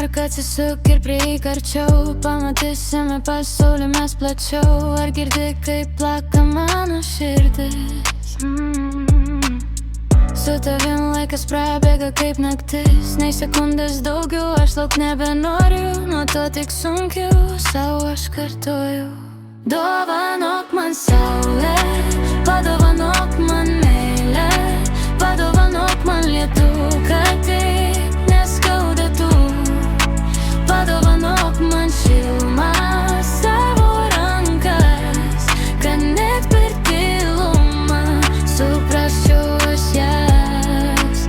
Tik atsisuk ir prieik arčiau, pamatysime pasaulį mes plačiau. Ar girdi, kaip plaka mano širdis? Su tavim laikas prabėga kaip naktis, nei sekundės daugiau aš lauk nebenoriu. Nuo to tik sunkiau, savo aš kartuoju. Dovanok man saulę, padovanok man meilę, padovanok man lietų, kad taip neskaudatų. Padovanok man šilumą, savo rankas, kad net per tylumą suprasčiau aš jas.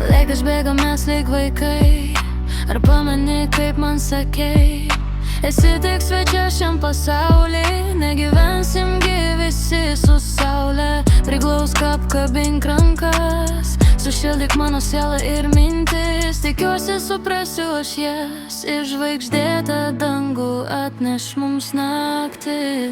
Laikas bėga, mes lyg vaikai. Ar pameni, kaip man sakei? Esi tik svečia šiam pasaulį, negyvensim visi su saule. Priglausk, apkabink rankas, sušildyk mano sielą ir mintis. Tikiuosi suprasiu aš jas, ir žvaigždėtą dangų atneš mums naktis.